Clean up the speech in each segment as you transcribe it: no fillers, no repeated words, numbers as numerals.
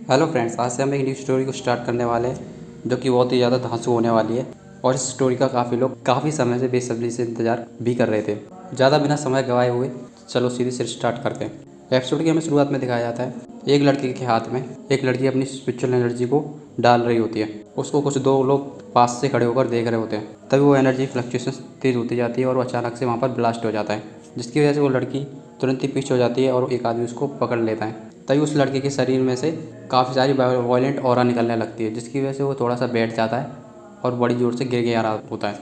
Hello friends, आज से हम एक न्यू स्टोरी को स्टार्ट करने वाले हैं जो कि बहुत ही ज़्यादा धांसू होने वाली है। और इस स्टोरी का काफ़ी लोग काफ़ी समय से बेसब्री से इंतज़ार भी कर रहे थे। ज़्यादा बिना समय गंवाए हुए चलो सीधे से स्टार्ट करते हैं। एपिसोड की हमें शुरुआत में दिखाया जाता है एक लड़के के हाथ में एक लड़की अपनी स्पिरिचुअल एनर्जी को डाल रही होती है। उसको कुछ दो लोग पास से खड़े होकर देख रहे होते हैं। तभी वो एनर्जी फ्लक्चुएशन तेज़ होती जाती है और वो अचानक से वहाँ पर ब्लास्ट हो जाता है, जिसकी वजह से वो लड़की तुरंत ही पीछे हो जाती है और एक आदमी उसको पकड़ लेता है। तभी उस लड़के के शरीर में से काफ़ी सारी वायलेंट ऑरा निकलने लगती है, जिसकी वजह से वो थोड़ा सा बैठ जाता है और बड़ी ज़ोर से गिर गया रहा होता है।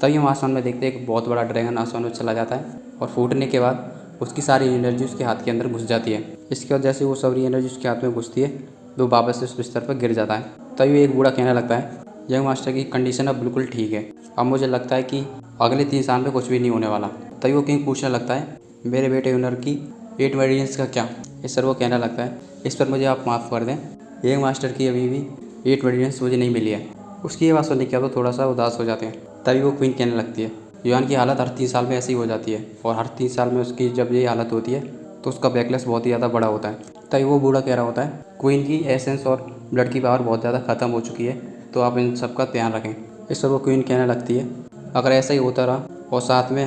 तभी हम आसमान में देखते हैं एक बहुत बड़ा ड्रैगन आसमान में चला जाता है और फूटने के बाद उसकी सारी एनर्जी उसके हाथ के अंदर घुस जाती है। इसके वजह से वो सारी एनर्जी उसके हाथ में घुसती है तो वापस से उस बिस्तर पर गिर जाता है। तभी एक बूढ़ा कहने लगता है, यंग मास्टर की कंडीशन अब बिल्कुल ठीक है, अब मुझे लगता है कि अगले 3 साल में कुछ भी नहीं होने वाला। तभी वो किंग पूछने लगता है, मेरे बेटे यूनर की 8 वेरिएंट्स का क्या। इस पर वो कहने लगता है, इस पर मुझे आप माफ़ कर दें, यंग मास्टर की अभी भी 8 वेरिएंट्स मुझे नहीं मिली है। उसकी ये बात सुनने के बाद वो थोड़ा सा उदास हो जाते हैं। तभी वो क्वीन कहने लगती है, युआन की हालत हर 3 साल में ऐसी ही हो जाती है और हर 3 साल में उसकी जब ये हालत होती है तो उसका बैकलेस बहुत ही ज़्यादा बड़ा होता है। तभी वो बूढ़ा कह रहा होता है, क्वीन की एसेंस और ब्लड की पावर बहुत ज़्यादा ख़त्म हो चुकी है, तो आप इन सब का ध्यान रखें। इस पर वो क्वीन कहने लगती है, अगर ऐसा ही होता रहा और साथ में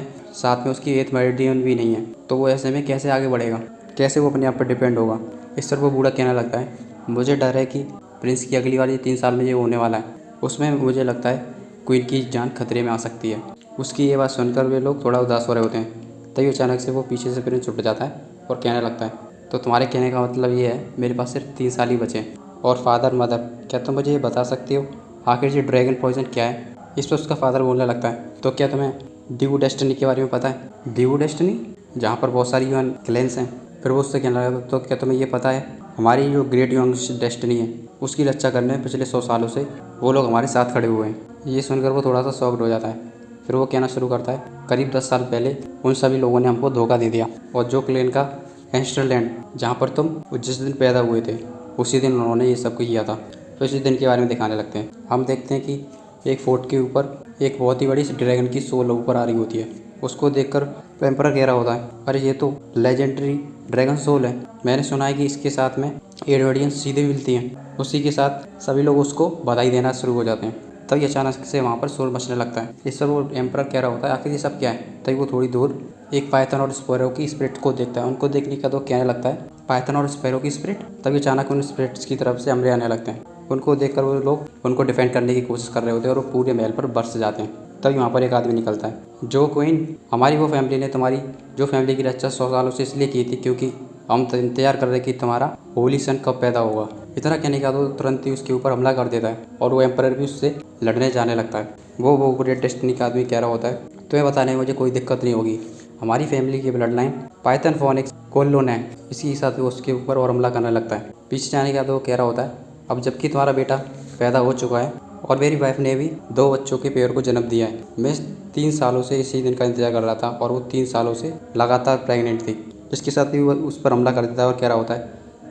उसकी 8th मेरिडियन भी नहीं है तो वो ऐसे में कैसे आगे बढ़ेगा, कैसे वो अपने आप पर डिपेंड होगा। इस पर वो बूढ़ा कहने लगता है, मुझे डर है कि प्रिंस की अगली वाली 3 साल में ये होने वाला है, उसमें मुझे लगता है क्वीन की जान खतरे में आ सकती है। उसकी ये बात सुनकर वे लोग थोड़ा उदास हो रहे होते हैं। तभी अचानक से वो पीछे से प्रिंस उठ जाता है और कहने लगता है, तो तुम्हारे कहने का मतलब ये है मेरे पास सिर्फ 3 साल ही बचे हैं। और फादर मदर, क्या तुम मुझे ये बता सकती हो आखिर ये ड्रैगन पॉइजन क्या है। इस पर उसका फादर बोलने लगता है, तो क्या तुम्हें ड्यू डेस्टिनी के बारे में पता है। ड्यू डेस्टिनी, जहाँ पर बहुत सारी यूएन क्लेंस हैं। फिर वो उससे कहने लगा, तो क्या तुम्हें ये पता है हमारी जो ग्रेट यूएन डेस्टिनी है उसकी रक्षा करने में पिछले 100 सालों से वो लोग हमारे साथ खड़े हुए हैं। ये सुनकर वो थोड़ा सा शॉक्ड हो जाता है। फिर वो कहना शुरू करता है, करीब 10 साल पहले उन सभी लोगों ने हमको धोखा दे दिया और जो क्लेन का एंस्टरलैंड जहाँ पर तुम जिस दिन पैदा हुए थे उसी दिन उन्होंने ये सब किया था। तो इसी दिन के बारे में दिखाने लगते हैं। हम देखते हैं कि एक फोर्ट के ऊपर एक बहुत ही बड़ी ड्रैगन की सोल ऊपर आ रही होती है। उसको देखकर एम्परर कह रहा होता है, अरे ये तो लेजेंडरी ड्रैगन सोल है, मैंने सुना है कि इसके साथ में एडवर्डियंस सीधे मिलती हैं। उसी के साथ सभी लोग उसको बधाई देना शुरू हो जाते हैं। तभी अचानक से वहाँ पर शोर मचने लगता है। इस पर वो एम्परर कह रहा होता है, आखिर ये सब क्या है। तभी वो थोड़ी दूर एक पाइथन और स्पैरो की स्पिरिट को देखता है। उनको देखने का तो कहने लगता है, पाइथन और स्पैरो की स्पिरिट। तभी अचानक उन स्पिरिट्स की तरफ से हमले आने लगते हैं। उनको देखकर वो लोग उनको डिफेंड करने की कोशिश कर रहे होते हैं और वो पूरे महल पर बरस जाते हैं। तभी वहाँ पर एक आदमी निकलता है, जो क्वीन, हमारी वो फैमिली ने तुम्हारी जो फैमिली की रक्षा 100 सालों से इसलिए की थी क्योंकि हम तो इंतजार कर रहे कि तुम्हारा होली सन कब पैदा होगा। इतना कहने के बाद वो तुरंत ही उसके ऊपर हमला कर देता है और वो एम्परर भी उससे लड़ने जाने लगता है। वो ग्रेट डेस्टिनी का आदमी कह रहा होता है, तुम्हें बताने में मुझे कोई दिक्कत नहीं होगी, हमारी फैमिली की blood line python phoenix colon है। इसी के साथ वो उसके ऊपर और हमला करने लगता है। पीछे जाने के बाद वो कह रहा होता है, अब जबकि तुम्हारा बेटा पैदा हो चुका है और मेरी वाइफ ने भी 2 बच्चों के पेयर को जन्म दिया है, मैं 3 सालों से इसी दिन का इंतजार कर रहा था और वो 3 सालों से लगातार प्रेग्नेंट थी। इसके साथ ही वो उस पर हमला कर देता है और कह रहा होता है,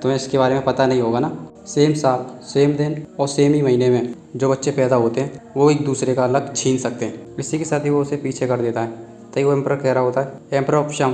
तुम्हें इसके बारे में पता नहीं होगा ना, सेम साल सेम दिन और सेम ही महीने में जो बच्चे पैदा होते हैं वो एक दूसरे का अलग छीन सकते हैं। इसी के साथ ही वो उसे पीछे कर देता है। तभी वो एम्परर कह रहा होता है, एम्परर ऑफ शाम,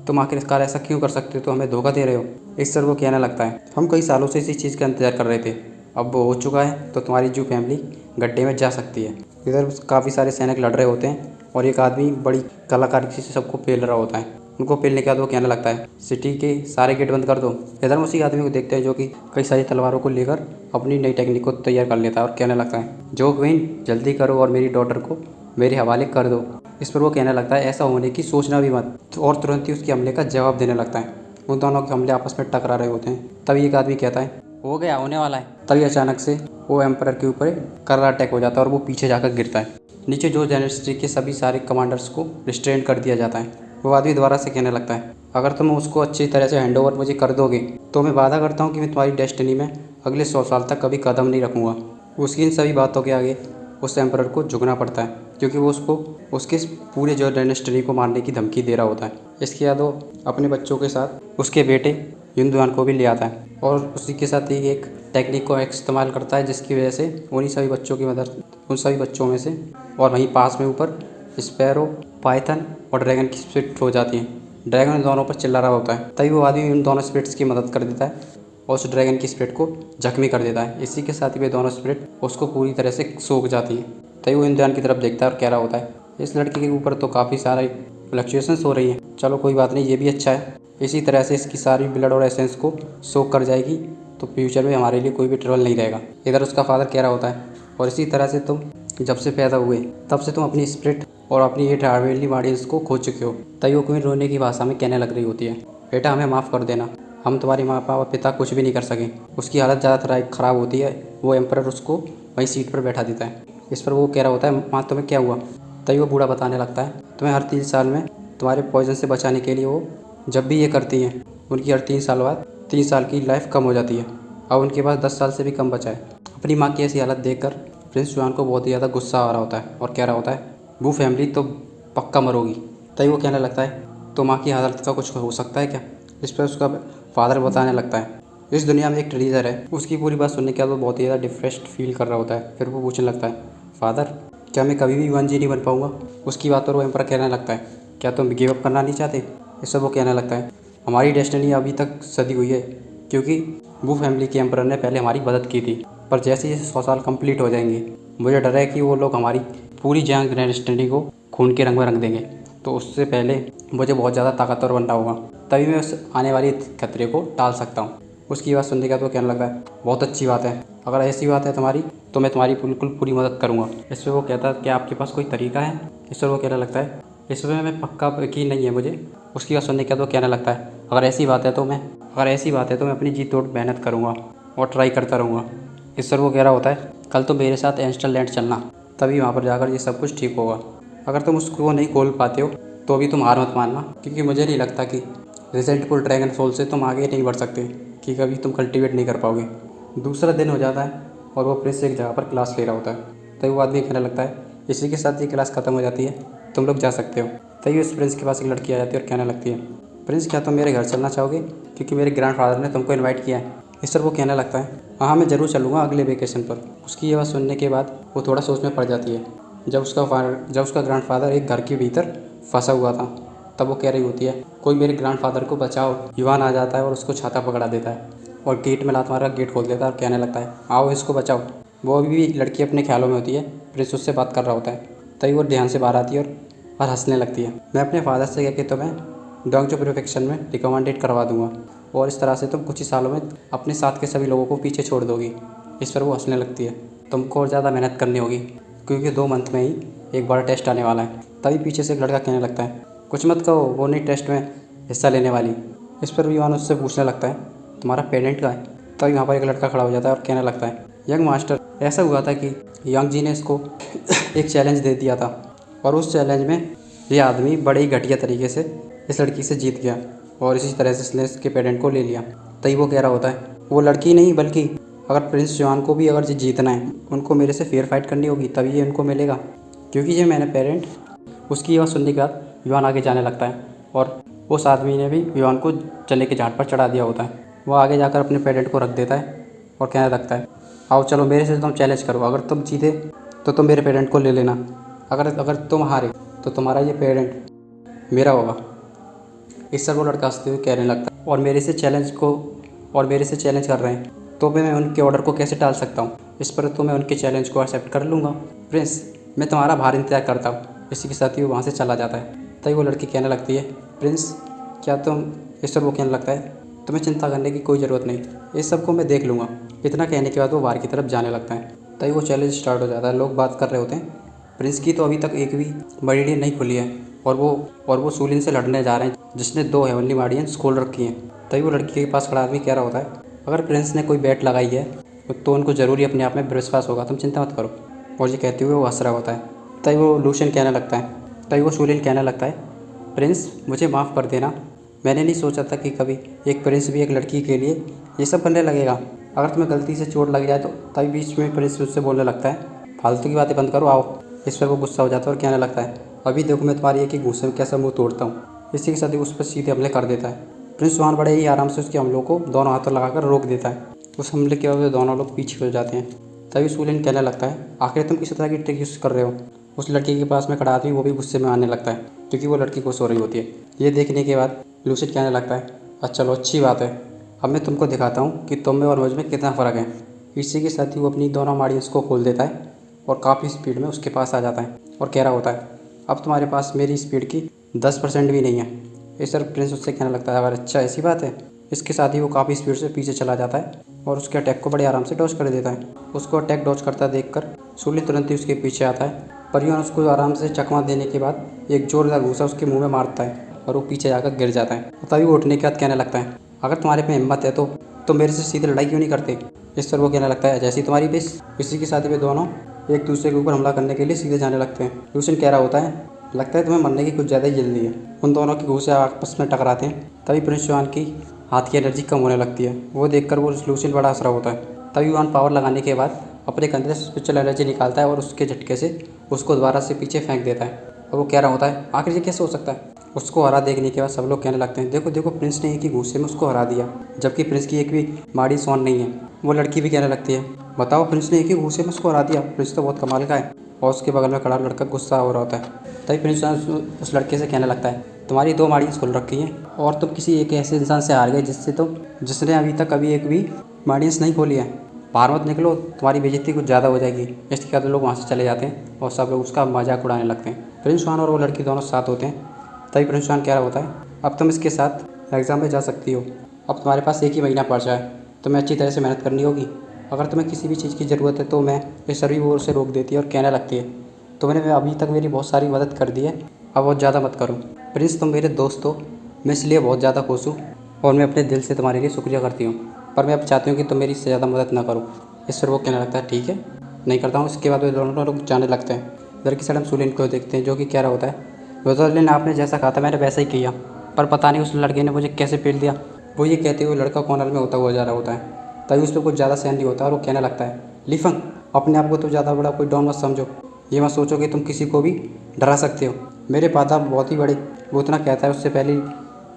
तुम आखिरकार ऐसा क्यों कर सकते हो, तो हमें धोखा दे रहे हो। इस पर वो कहने लगता है, हम कई सालों से इसी चीज़ का इंतजार कर रहे थे, अब वो हो चुका है तो तुम्हारी जो फैमिली गड्ढे में जा सकती है। इधर काफ़ी सारे सैनिक लड़ रहे होते हैं और एक आदमी बड़ी कलाकारी से सबको पेल रहा होता है। उनको पेलने के बाद वो कहने लगता है, सिटी के सारे गेट बंद कर दो। इधर में उसी आदमी को देखते हैं जो कि कई सारी तलवारों को लेकर अपनी नई टेक्निक को तैयार कर लेता है और कहने लगता है, जो क्वीन जल्दी करो और मेरी डॉटर को मेरे हवाले कर दो। इस पर वो कहने लगता है, ऐसा होने की सोचना भी मत। और तुरंत ही उसके हमले का जवाब देने लगता है। उन दोनों के हमले आपस में टकरा रहे होते हैं। तभी एक आदमी कहता है, हो गया, होने वाला है। तभी अचानक से वो एम्परर के ऊपर कर्रा अटैक हो जाता है और वो पीछे जाकर गिरता है। नीचे जो जेनेस्ट्री के सभी सारे कमांडर्स को रिस्ट्रेन कर दिया जाता है। वो आदमी दोबारा से कहने लगता है, अगर तुम उसको अच्छी तरह से हैंडओवर मुझे कर दोगे तो मैं वादा करता हूँ कि मैं तुम्हारी डेस्टिनी में अगले 100 साल तक कभी कदम नहीं रखूँगा। उसकी इन सभी बातों के आगे उस एम्परर को झुकना पड़ता है क्योंकि वो उसको उसके पूरे जो डेनेस्ट्री को मारने की धमकी दे रहा होता है। इसके बाद वो अपने बच्चों के साथ उसके बेटे युनदुआन को भी ले आता है और उसी के साथ ही एक टेक्निक को इस्तेमाल करता है जिसकी वजह से उन सभी बच्चों में से और वहीं पास में ऊपर स्पैरो, पाइथन और ड्रैगन की स्पिरिट हो जाती है। ड्रैगन उन दोनों पर चिल्ला रहा होता है। तभी वो आदमी उन दोनों स्पिरिट्स की मदद कर देता है और उस ड्रैगन की स्पिरिट को जख्मी कर देता है। इसी के साथ ही वे दोनों स्पिरिट उसको पूरी तरह से सोख जाती है। तभी वो इंद्रजान की तरफ देखता है और कह रहा होता है, इस लड़के के ऊपर तो काफ़ी सारी फ्लक्चुएशंस हो रही हैं। चलो कोई बात नहीं, ये भी अच्छा है। इसी तरह से इसकी सारी ब्लड और एसेंस को सोख कर जाएगी तो फ्यूचर में हमारे लिए कोई भी ट्रबल नहीं रहेगा। इधर उसका फादर कह रहा होता है, और इसी तरह से तुम जब से पैदा हुए तब से तुम अपनी स्पिरिट और अपनी 8 हेवनली बॉडीज को खो चुके हो। तभी वो क्वीन रोने की भाषा में कहने लग रही होती है, बेटा हमें माफ़ कर देना, हम तुम्हारी माँ बाप और पिता कुछ भी नहीं कर सके। उसकी हालत ज़्यादा ख़राब होती है। वो एम्परर उसको वहीं सीट पर बैठा देता है। इस पर वो कह रहा होता है, माँ तुम्हें क्या हुआ। तभी वो बूढ़ा बताने लगता है, तुम्हें हर 3 साल में तुम्हारे पॉइजन से बचाने के लिए वो जब भी ये करती हैं उनकी हर 3 साल बाद 3 साल की लाइफ कम हो जाती है। अब उनके पास 10 साल से भी कम बचा है। अपनी माँ की ऐसी हालत देखकर प्रिंस जुआन को बहुत ही ज़्यादा गुस्सा आ रहा होता है और कह रहा होता है, वो फैमिली तो पक्का मरोगी। तभी वो कहने लगता है, तो माँ की हालत का कुछ हो सकता है क्या। इस पर उसका फादर बताने लगता है, इस दुनिया में एक ट्रेजर है। उसकी पूरी बात सुनने के बाद वो बहुत ही ज़्यादा डिप्रेस्ड फील कर रहा होता है। फिर वो पूछने लगता है, फादर क्या मैं कभी भी 1G नहीं बन पाऊँगा। उसकी बात पर वो एम्पर कहने लगता है, क्या तुम गिव अप करना नहीं चाहते। इस पर वो कहने लगता है, हमारी डेस्टिनी अभी तक सदी हुई है, क्योंकि वो फैमिली के एम्पर ने पहले हमारी मदद की थी, पर जैसे ही 100 साल कंप्लीट हो जाएंगे मुझे डर है कि वो लोग हमारी पूरी जंग डेस्टिनी को खून के रंग में रंग देंगे। तो उससे पहले मुझे बहुत ज़्यादा ताकतवर बनना होगा, तभी मैं उस आने वाली खतरे को टाल सकता हूँ। उसकी बात सुनने के बाद वो कहने लगता है, बहुत अच्छी बात है, अगर ऐसी बात है तुम्हारी तो मैं तुम्हारी बिल्कुल पूरी मदद करूँगा। इस पर वो कहता है, क्या आपके पास कोई तरीका है। इस पर वो कहने लगता है, इस पर मैं पक्का यकीन नहीं है मुझे। उसकी बात सुनने के बाद वो कहने लगता है, अगर ऐसी बात है तो मैं अपनी जी तोड़ मेहनत करूँगा और ट्राई करता रहूँगा। इस पर वो कह रहा होता है, कल तो मेरे साथ एंस्टरलैंड चलना, तभी वहाँ पर जाकर ये सब कुछ ठीक होगा। अगर तुम उसको नहीं खोल पाते हो तो भी तुम हार मत मानना, क्योंकि मुझे नहीं लगता कि रिजल्टफुल ड्रैगन सोल से तुम आगे नहीं बढ़ सकते, कि कभी तुम कल्टीवेट नहीं कर पाओगे। दूसरा दिन हो जाता है और वो प्रिंस एक जगह पर क्लास ले रहा होता है। तभी वो आदमी कहने लगता है, इसी के साथ ये क्लास ख़त्म हो जाती है, तुम लोग जा सकते हो। तभी उस प्रिंस के पास एक लड़की आ जाती है और कहने लगती है, प्रिंस क्या तुम मेरे घर चलना चाहोगे, क्योंकि मेरे ग्रैंडफादर ने तुमको इन्वाइट किया है। इस पर वो कहने लगता है, हाँ मैं ज़रूर चलूँगा अगले वेकेशन पर। उसकी ये बात सुनने के बाद वो थोड़ा सोच में पड़ जाती है। जब उसका ग्रैंडफादर एक घर के भीतर फंसा हुआ था, तब वो कह रही होती है, कोई मेरे ग्रैंडफादर को बचाओ। युवान आ जाता है और उसको छाता पकड़ा देता है और गेट में लात मार कर गेट खोल देता है और कहने लगता है, आओ इसको बचाओ। वो अभी भी लड़की अपने ख्यालों में होती है। प्रिंस उससे बात कर रहा होता है। तभी वो ध्यान से बाहर आती है और हंसने लगती है। मैं अपने फादर से कह के तुम्हें डॉग प्रोफेक्शन में रिकमेंडेड करवा दूंगा और इस तरह से तुम कुछ ही सालों में अपने साथ के सभी लोगों को पीछे छोड़ दोगी। इस पर वो हंसने लगती है। तुमको और ज़्यादा मेहनत करनी होगी, क्योंकि 2 मंथ में ही एक बड़ा टेस्ट आने वाला है। तभी पीछे से एक लड़का कहने लगता है, कुछ मत कहो, वो नहीं टेस्ट में हिस्सा लेने वाली। इस पर युवान उससे पूछने लगता है, तुम्हारा पेरेंट कहाँ है। तभी वहाँ पर एक लड़का खड़ा हो जाता है और कहने लगता है, यंग मास्टर, ऐसा हुआ था कि यंग जी ने इसको एक चैलेंज दे दिया था और उस चैलेंज में ये आदमी बड़े ही घटिया तरीके से इस लड़की से जीत गया और इसी तरह से इसने इसके पेरेंट को ले लिया। तभी वो कह रहा होता है, वो लड़की नहीं बल्कि अगर प्रिंस जुआन को भी अगर जीतना है उनको मेरे से फेयर फाइट करनी होगी, तभी ये उनको मिलेगा, क्योंकि ये मैंने पेरेंट। उसकी बात सुनने के बाद युवान आगे जाने लगता है और उस आदमी ने भी युवान को चने के झाड़ पर चढ़ा दिया होता है। वो आगे जाकर अपने पेरेंट को रख देता है और कहने लगता है, आओ चलो मेरे से तुम चैलेंज करो, अगर तुम जीते तो तुम मेरे पेरेंट को ले लेना, अगर तुम हारे तो तुम्हारा ये पेरेंट मेरा होगा। इस पर वो लड़का हंसते हुए कहने लगता है, और मेरे से चैलेंज कर रहे हैं तो मैं उनके ऑर्डर को कैसे टाल सकता हूँ। इस पर तो मैं उनके चैलेंज को एक्सेप्ट कर लूँगा। प्रिंस मैं तुम्हारा भार इंतजार करता हूँ। इसी के साथ ही वो वहाँ से चला जाता है। तभी वो लड़की कहने लगती है, प्रिंस क्या तुम। इस पर वो कहने लगता है, तुम्हें चिंता करने की कोई ज़रूरत नहीं, इस सब को मैं देख लूँगा। इतना कहने के बाद वो बाहर की तरफ जाने लगता है। तभी वो चैलेंज स्टार्ट हो जाता है। लोग बात कर रहे होते हैं, प्रिंस की तो अभी तक एक भी मरीडियन नहीं खुली है और वो सूलिन से लड़ने जा रहे हैं जिसने 2 हेवनली गार्डियंस खोल रखी हैं। तभी वो लड़की के पास खड़ा आदमी कह रहा होता है, अगर प्रिंस ने कोई बैट लगाई है तो उनको ज़रूर ही अपने आप में विश्वास होगा, तुम चिंता मत करो। और ये कहते हुए वो हंस रहा होता है। तभी वो लूशियन कहने लगता है, तभी वो सूलिन कहने लगता है, प्रिंस मुझे माफ़ कर देना, मैंने नहीं सोचा था कि कभी एक प्रिंस भी एक लड़की के लिए ये सब करने लगेगा। अगर तुम्हें गलती से चोट लग जाए तो। तभी बीच में प्रिंस उससे बोलने लगता है, फालतू की बातें बंद करो, आओ। इस पर वो गुस्सा हो जाता है और कहने लगता है, अभी देखो मैं तुम्हारी एक ही घूंसे में कैसा मुँह तोड़ता हूँ। इसी के साथ ही उस पर सीधे हमले कर देता है। प्रिंस जुआन बड़े ही आराम से उसके हमलों को दोनों हाथों लगाकर रोक देता है। उस हमले के बाद दोनों लोग पीछे हो जाते हैं। तभी सूलिन कहने लगता है, आखिर तुम किस तरह की ट्रिक यूज़ कर रहे हो। उस लड़की के पास में खड़ा आदमी वो भी गुस्से में आने लगता है, क्योंकि वो लड़की खुश हो रही होती है। ये देखने के बाद लूसिड कहने लगता है, अच्छा चलो अच्छी बात है, अब मैं तुमको दिखाता हूँ कि तुम में और मुझ में कितना फ़र्क है। इसी के साथ ही वो अपनी दोनों माड़ियों को खोल देता है और काफ़ी स्पीड में उसके पास आ जाता है और कह रहा होता है, अब तुम्हारे पास मेरी स्पीड की 10% भी नहीं है। इस तरह प्रिंस उससे कहने लगता है, अगर अच्छा ऐसी बात है। इसके साथ ही वो काफ़ी स्पीड से पीछे चला जाता है और उसके अटैक को बड़े आराम से डॉज कर देता है। उसको अटैक डॉज करता देखकर सूलिन तुरंत ही उसके पीछे आता है, पर यून उसको आराम से चकमा देने के बाद एक जोरदार घूसा उसके मुंह में मारता है और वो पीछे जाकर गिर जाता है। तभी वो उठने के बाद कहने लगता है, अगर तुम्हारे में हिम्मत है तो मेरे से सीधे लड़ाई क्यों नहीं करते। इस पर वो कहने लगता है, जैसी तुम्हारी विश। इसी के साथ वे दोनों एक दूसरे के ऊपर हमला करने के लिए सीधे जाने लगते हैं। लूसिन कह रहा होता है, लगता है तुम्हें मरने की कुछ ज़्यादा ही जल्दी है। उन दोनों के घूसे आपस में टकराते हैं। तभी प्रिंस युआन की हाथ की एनर्जी कम होने लगती है। वो देखकर वो लूसिन बड़ा असरा होता है। तभी युआन पावर लगाने के बाद अपने कंधे से स्पिरिचुअल एनर्जी निकालता है और उसके झटके से उसको दोबारा से पीछे फेंक देता है। और वो कह रहा होता है, आखिर ये कैसे हो सकता है। उसको हरा देखने के बाद सब लोग कहने लगते हैं, देखो देखो, प्रिंस ने एक ही घूसे में उसको हरा दिया, जबकि प्रिंस की एक भी माड़ी सौन नहीं है। वो लड़की भी कहने लगती है, बताओ, प्रिंस ने एक ही घूसे में उसको हरा दिया, प्रिंस तो बहुत कमाल का है। और उसके बगल में खड़ा लड़का गुस्सा हो रहा होता है। तभी प्रिंस उस लड़के से कहने लगता है, तुम्हारी 2 माड़ियाँ खुल रखी हैं और तुम किसी एक ऐसे इंसान से हार गए जिसने अभी तक कभी एक भी माड़ियाँ नहीं खोली है। बाहर मत निकलो, तुम्हारी बेइज्जती कुछ ज़्यादा हो जाएगी। इसके बाद लोग वहाँ से चले जाते हैं और सब लोग उसका मजाक उड़ाने लगते हैं। प्रिंस युआन और वो लड़की दोनों साथ होते हैं। तभी प्रिंस युआन कह रहा होता है, अब तुम इसके साथ एग्ज़ाम में जा सकती हो। अब तुम्हारे पास 1 ही महीना बचा है, तुम्हें अच्छी तरह से मेहनत करनी होगी। अगर तुम्हें किसी भी चीज़ की ज़रूरत है तो मैं इस सभी वो उसे रोक देती है और कहने लगती है, तुमने अभी तक मेरी बहुत सारी मदद कर दी है, अब बहुत ज़्यादा मत करो। प्रिंस, तुम मेरे दोस्त हो, मैं इसलिए बहुत ज़्यादा खुश हूँ और मैं अपने दिल से तुम्हारे लिए शुक्रिया करती हूँ, पर मैं अब चाहती हूँ कि तुम मेरी इससे ज़्यादा मदद ना करो। इस पर वो कहने लगता है, ठीक है, नहीं करता हूँ। इसके बाद वे दोनों लोग जाने लगते हैं। इधर की साइड हम सूलिन को देखते हैं, जो कि कह रहा होता है, रोज़ालिन, आपने जैसा कहा था मैंने वैसा ही किया, पर पता नहीं उस लड़के ने मुझे कैसे पेल दिया। वो ये कहते हुए लड़का कॉर्नर में होता हुआ जा रहा होता है। तभी उस पर कुछ ज़्यादा सहन नहीं होता और वो कहने लगता है, लीफंग, अपने आप को तो ज़्यादा बड़ा कोई डॉन मत समझो। ये मत सोचो कि तुम किसी को भी डरा सकते हो। मेरे पादा बहुत ही बड़े। वो इतना कहता है, उससे पहले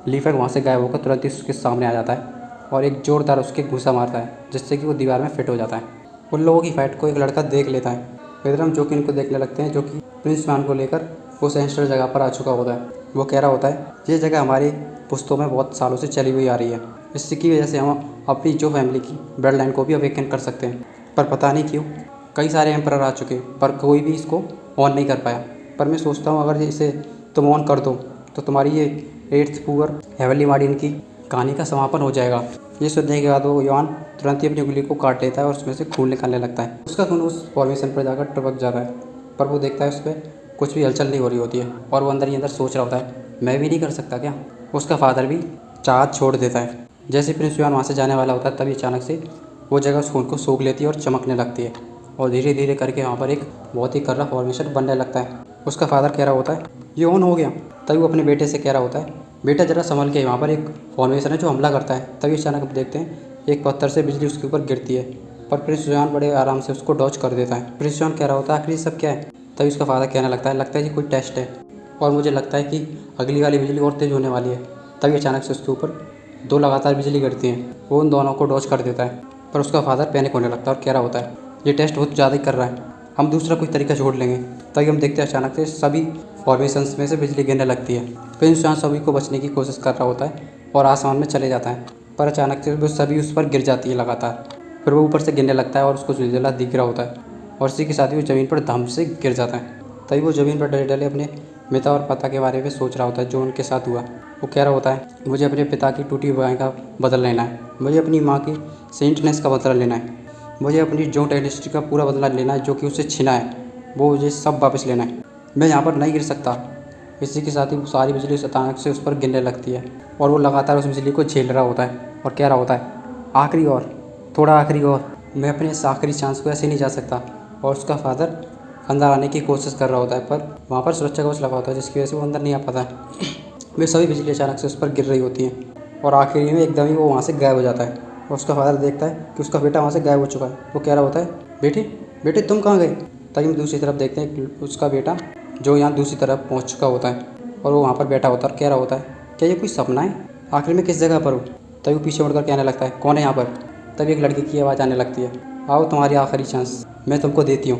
लीफंग वहाँ से गायब होकर तुरंत ही उसके सामने आ जाता है और एक जोरदार उसके घूसा मारता है, जिससे कि वो दीवार में फिट हो जाता है। उन लोगों की फाइट को एक लड़का देख लेता है। इधर हम जो कि इनको देखने लगते हैं, जो कि प्रिंस युआन को लेकर उस एंशर जगह पर आ चुका होता है। वो कह रहा होता है, ये जगह हमारे पुश्तों में बहुत सालों से चली हुई आ रही है। इसकी वजह से हम अपनी जो फैमिली की ब्लड लाइन को भी अवेकन कर सकते हैं, पर पता नहीं क्यों कई सारे एम्परर आ चुके, पर कोई भी इसको ऑन नहीं कर पाया। पर मैं सोचता हूँ अगर इसे तुम ऑन कर दो तो तुम्हारी ये 8th पुअर हेवनली मार्डिन की कहानी का समापन हो जाएगा। ये सुनने के बाद वो युआन तुरंत ही अपनी उंगली को काट लेता है और उसमें से खून निकलने लगता है। उसका खून उस फॉर्मेशन पर जाकर टपक जाता है, पर वो देखता है उस पर कुछ भी हलचल नहीं हो रही होती है और वो अंदर ही अंदर सोच रहा होता है, मैं भी नहीं कर सकता क्या। उसका फादर भी चाहत छोड़ देता है। जैसे प्रिंस युआन वहाँ से जाने वाला होता है, तभी अचानक से वो जगह उस खून को सूख लेती है और चमकने लगती है और धीरे धीरे करके वहाँ पर एक बहुत ही कर्रा फॉर्मेशन बनने लगता है। उसका फादर कह रहा होता है, ये ऑन हो गया। तभी वो अपने बेटे से कह रहा होता है, बेटा जरा संभल के, वहाँ पर एक फॉर्मेशन है जो हमला करता है। तभी अचानक हम देखते हैं एक पत्थर से बिजली उसके ऊपर गिरती है, पर प्रिंस युआन बड़े आराम से उसको डॉच कर देता है। प्रिंस युआन कह रहा होता है, आखिर ये सब क्या है। तभी उसका फादर कहने लगता है जी कोई टेस्ट है और मुझे लगता है कि अगली वाली बिजली और तेज़ होने वाली है। तभी अचानक से उसके ऊपर 2 लगातार बिजली गिरती हैं। वो उन दोनों को डॉच कर देता है, पर उसका फादर पैनिक होने लगता है और कह रहा होता है, ये टेस्ट बहुत ज़्यादा ही कर रहा है, हम दूसरा कोई तरीका छोड़ लेंगे। तभी हम देखते हैं अचानक से सभी फॉर्मेशंस में से बिजली गिरने लगती है। प्रिंस युआन सभी को बचने की कोशिश कर रहा होता है और आसमान में चले जाता है, पर अचानक से वो सभी उस पर गिर जाती है लगातार। फिर वो ऊपर से गिरने लगता है और उसको ज़िलज़िला दिख रहा होता है और इसी के साथ ही वो ज़मीन पर धम से गिर जाता है। तभी वो ज़मीन पर डले डले अपने पिता और पिता के बारे में सोच रहा होता है जो उनके साथ हुआ। वो कह रहा होता है, मुझे अपने पिता की टूटी बाहें का बदला लेना है, मुझे अपनी माँ की सेंटनेस का बदला लेना है, मुझे अपनी जो डायनेस्टी का पूरा बदला लेना है जो कि उससे छिना है, वो मुझे सब वापस लेना है। मैं यहाँ पर नहीं गिर सकता। इसी के साथ ही वो सारी बिजली अचानक से उस पर गिरने लगती है और वो लगातार उस बिजली को झेल रहा होता है और कह रहा होता है, आखिरी और, थोड़ा आखिरी और, मैं अपने इस आखिरी चांस को ऐसे नहीं जा सकता। और उसका फादर अंदर आने की कोशिश कर रहा होता है, पर वहाँ पर सुरक्षा कवच लगा होता है जिसकी वजह से वो अंदर नहीं आ पाता है। वे सभी बिजली अचानक से उस पर गिर रही होती हैं और आखिरी में एकदम ही वो वहाँ से गायब हो जाता है। और उसका फादर देखता है कि उसका बेटा वहाँ से गायब हो चुका है। वो कह रहा होता है, बेटे बेटे तुम कहाँ गए। तभी हम दूसरी तरफ देखते हैं कि उसका बेटा जो यहाँ दूसरी तरफ पहुँच चुका होता है और वो वहाँ पर बैठा होता है और कह रहा होता है, क्या ये कोई सपना है, आखिर में किस जगह पर हूँ। तभी वो पीछे मुड़कर कहने लगता है, कौन है यहाँ पर। तभी एक लड़की की आवाज़ आने लगती है, आओ तुम्हारी आखिरी चांस मैं तुमको देती हूँ।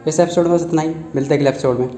इस एपिसोड में बस इतना ही, मिलते हैं अगले एपिसोड में।